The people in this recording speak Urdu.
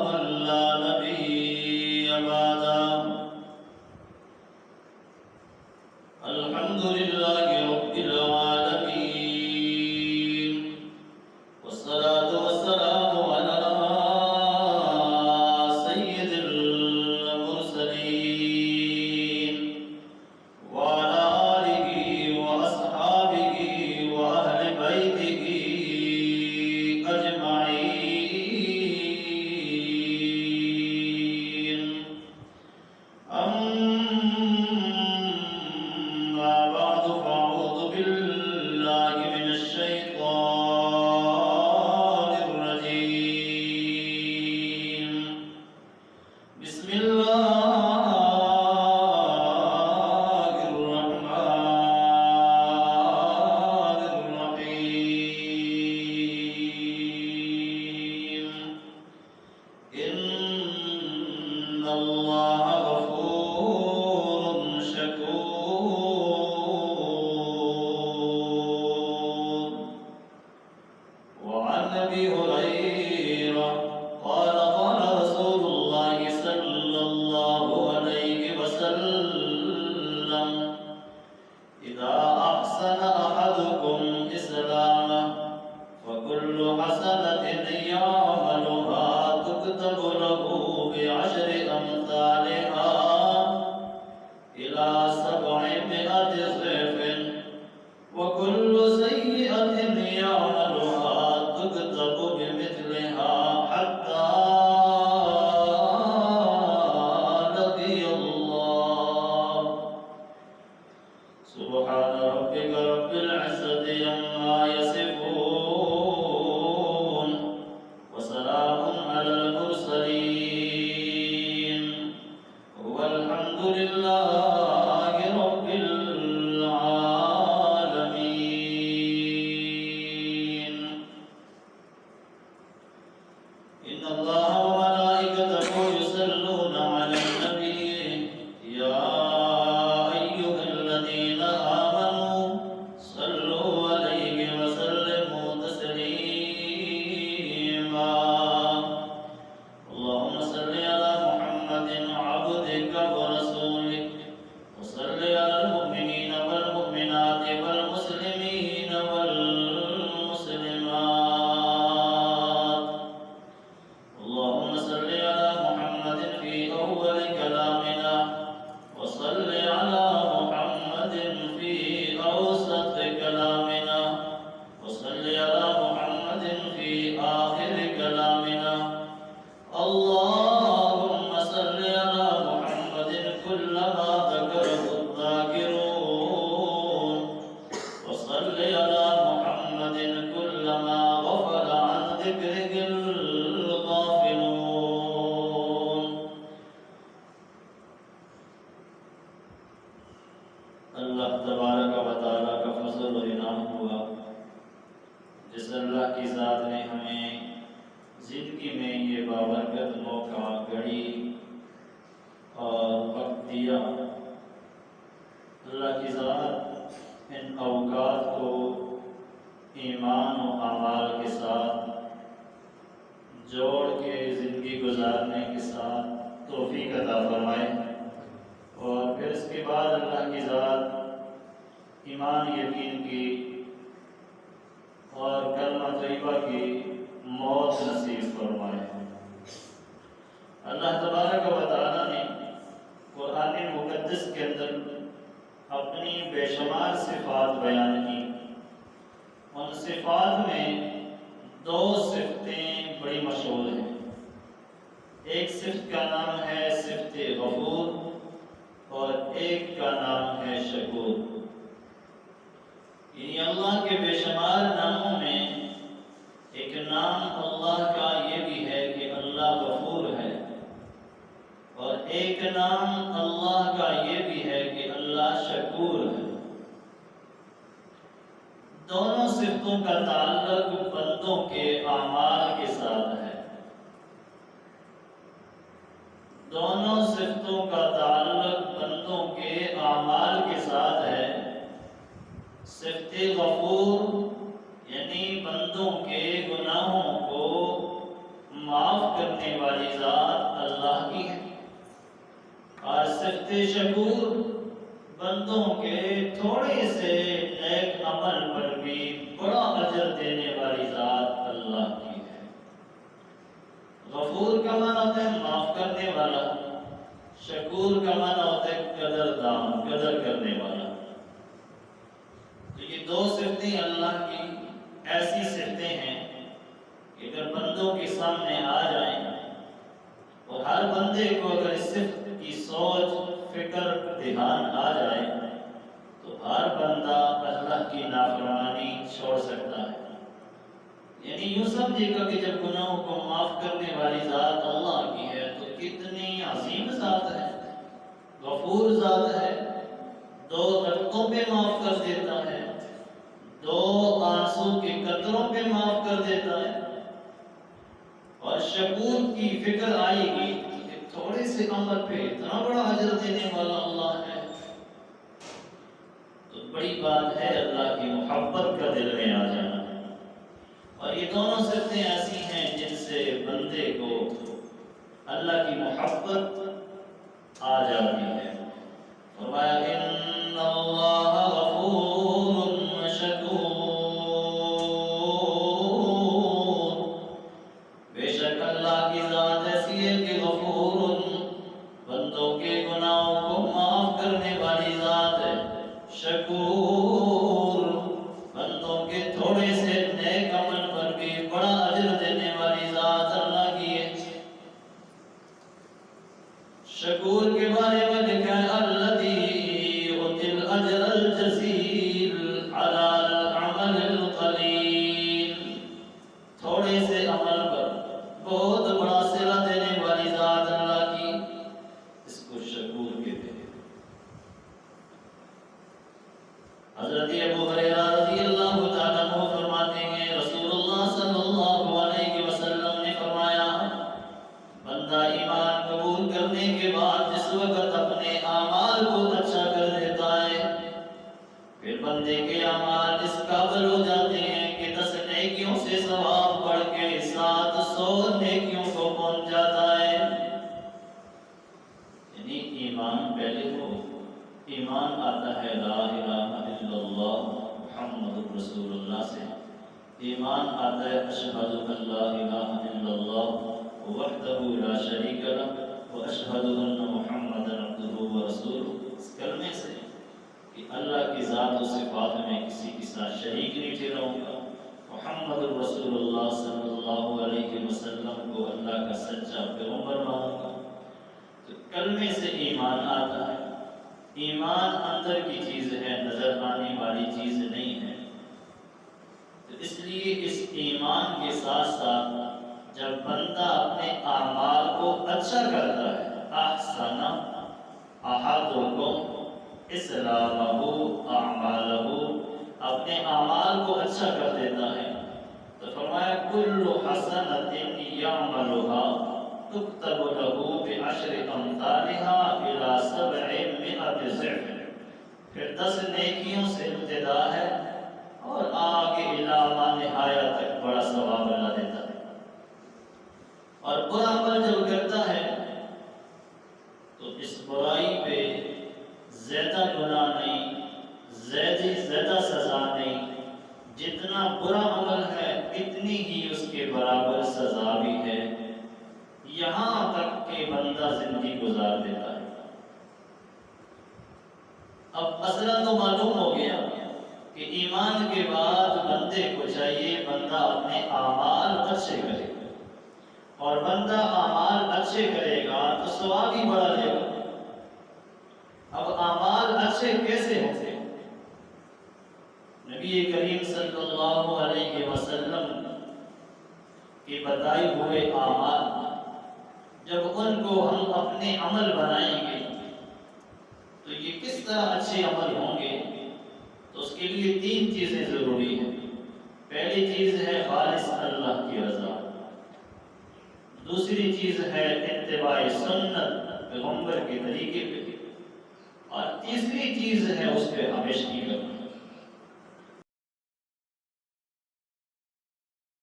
من لا نبي بعده. الحمد لله رب العالمين، والصلاة والسلام على سيد المرسلين وعلى آله وأصحابه وأهل بيته أجمعين. أما بعد فأعوذ بالله من الشيطان الرجيم. بسم الله الرحمن الرحيم. إن الله غفور شكور. وعن أبي هريرة قال قال رسول الله صلى الله عليه وسلم: إذا أحسن أحدكم إسلامه فكل حسنة يعملها تكتب له بعشر أمثالها إلى 700 ضعف، وكل سيئة يعملها تكتب بمثلها حتى لقي الله. سبحان ربك رب العزة عما يصفون، وسلام على المرسلين، والحمد لله رب العالمين. إن الله وملائكته يصلون على النبي يا أيها الذين آمنوا صلوا عليه وسلموا تسليما. اللهم صل على محمد عبدك ورسولك، وصل على المؤمنين والمؤمنات والمسلمين والمسلمات. اللهم صل على محمد في أول كلامنا، وصل على محمد في أوسط كلامنا، وصل على محمد في آخر كلامنا. اللهم صل على محمد كلما ذكره الذاكرون، وصل على محمد كلما غفل عن ذكره الغافلون. اللہ تبارک و تعالیٰ کا فضل و انعام ہوا جس اللہ کی ذات نے ہمیں زندگی میں یہ بابرکت موقع گھڑی اور وقت دیا۔ اللہ کی ذات ان اوقات کو ایمان و اعمال کے ساتھ جوڑ کے زندگی گزارنے کے ساتھ توفیق عطا فرمائے، اور پھر اس کے بعد اللہ کی ذات ایمان یقین کی اور کلمہ طیبہ کی موت نصیب فرمائے۔ اللہ تبارک و تعالیٰ نے قرآن مقدس کے اندر اپنی بے شمار صفات بیان کی۔ ان صفات میں دو صفتیں بڑی مشہور ہیں۔ ایک صفت کا نام ہے صفت غفور، اور ایک کا نام ہے شکور۔ یعنی اللہ کے بے شمار ناموں میں ایک نام اللہ کا یہ بھی ہے کہ اللہ غفور ہے، اور ایک نام اللہ کا یہ بھی ہے کہ اللہ شکور ہے۔ دونوں صفتوں کا تعلق بندوں کے اعمال کے ساتھ ہے۔ دونوں صفتوں کا تعلق بندوں کے اعمال کے ساتھ ہے۔ صفت غفور یعنی بندوں کے گناہ گناہوں کو معاف کرنے والی ذات اللہ کی ہے، اور صفت شکور بندوں کے تھوڑے سے نیک عمل پر بھی بڑا اجر دینے والی ذات اللہ کی ہے۔ غفور کا معنی ہوتا ہے معاف کرنے والا، شکور کا معنی ہوتا ہے قدردان، قدر کرنے والا۔ تو یہ دو صفتیں اللہ کی ایسی صفتیں ہیں کہ اگر بندوں کے سامنے آ جائیں اور ہر بندے کو اگر اس صفت کی سوچ، فکر، دھیان آ جائے تو ہر بندہ اللہ کی نافرمانی چھوڑ سکتا ہے۔ یعنی یوں سمجھے گا کہ جب گناہوں کو معاف کرنے والی ذات اللہ کی ہے تو کتنی عظیم ذات ہے، غفور ذات ہے، دو رقطوں پہ معاف کر دیتا ہے، دو آنسو کے قطروں پہ معاف کر دیتا ہے، اور شکور کی فکر آئے گی کہ تھوڑے سے عمل پہ اتنا بڑا اجر دینے والا اللہ ہے، تو بڑی بات ہے اللہ کی محبت کا دل میں آ جانا۔ اور یہ دونوں صفتیں ایسی ہیں جن سے بندے کو اللہ کی محبت آ جاتی ہے۔ فرمایا ان اللہ غفور شکور، بے شک اللہ کی ذات ایسی ہے کہ غفور، بندوں کے گناہوں کو معاف کرنے والی ذات ہے، شکور، بندوں کے تھوڑے سے نیک عمل پر بھی بڑا اجر دینے والی ذات اللہ کی ہے۔ شکور کے بارے میں لکھا ہے الذی یؤتی الاجر الجزیل علی العمل القلیل، تھوڑے سے عمل پر بہت بڑا صلہ دینے والی ذات اللہ کی، اس کو شکور کہتے ہیں۔ حضرت ابو ہریرہ رضی اللہ تعالیٰ عنہ فرماتے ہیں رسول اللہ صلی اللہ علیہ وسلم نے فرمایا بندہ ایمان قبول کرنے کے بعد جس وقت اپنے اعمال کو اچھا کر دیتا ہے پھر بندے کے اعمال اس قابل ہو جاتے ہیں کہ 10 نیکیوں سے ثواب بڑھ کے 700 نیکیوں کو پہنچ جاتا ہے۔ یعنی ایمان پہلے ہو، ایمان آتا ہے لا الہ الا اللہ محمد رسول اللہ سے، ایمان آتا ہے اشہد ان لا الہ الا اللہ وحدہ لا شریک لہ واشہد ان محمدا عبدہ ورسولہ، اس کلمے سے کہ اللہ کی ذات و صفات میں کسی کے ساتھ شریک نہیں ٹھہراؤں گا، محمد رسول اللہ صلی اللہ علیہ وسلم کو اللہ کا سچا پیغمبر مانوں گا۔ تو کلمے سے ایمان آتا ہے۔ ایمان اندر کی چیز ہے، نظر آنے والی چیز نہیں ہے۔ تو اس لیے اس ایمان کے ساتھ ساتھ جب بندہ اپنے اعمال کو اچھا کرتا ہے، احسن احدکم اسلامہ اعمالہ، اپنے اعمال کو اچھا کر دیتا ہے تو فرمایا کل حسنۃ یعملھا تکتب لہ بعشر امثالھا الی 700 ضعف، پھر 10 نیکیوں سے ابتدا ہے اور آگے علاوہ نہایت تک بڑا ثواب اللہ دیتا ہے۔ اور برا عمل جب کرتا ہے تو اس برائی پہ زیادہ گناہ نہیں، زیادہ سزا نہیں، جتنا برا عمل ہے اتنی ہی اس کے برابر سزا بھی ہے، یہاں تک کہ بندہ زندگی گزار دیتا ہے۔ اب مسئلہ تو معلوم ہو گیا کہ ایمان کے بعد بندے کو چاہیے بندہ اپنے اعمال اچھے کرے، اور بندہ اعمال اچھے کرے گا تو ثواب بھی بڑھا لے گا۔ اب اعمال اچھے کیسے ہوتے ہیں؟ نبی کریم صلی اللہ علیہ وسلم کے بتائے ہوئے اعمال جب ان کو ہم اپنے عمل بنائیں گے تو یہ کس طرح اچھے عمل ہوں گے؟ تو اس کے لیے 3 چیزیں ضروری ہیں۔ پہلی چیز ہے خالص اللہ کی رضا، دوسری چیز ہے اتباع سنت پیغمبر کے طریقے پہ، اور تیسری چیز ہے اس پہ ہمیشگی کرنا۔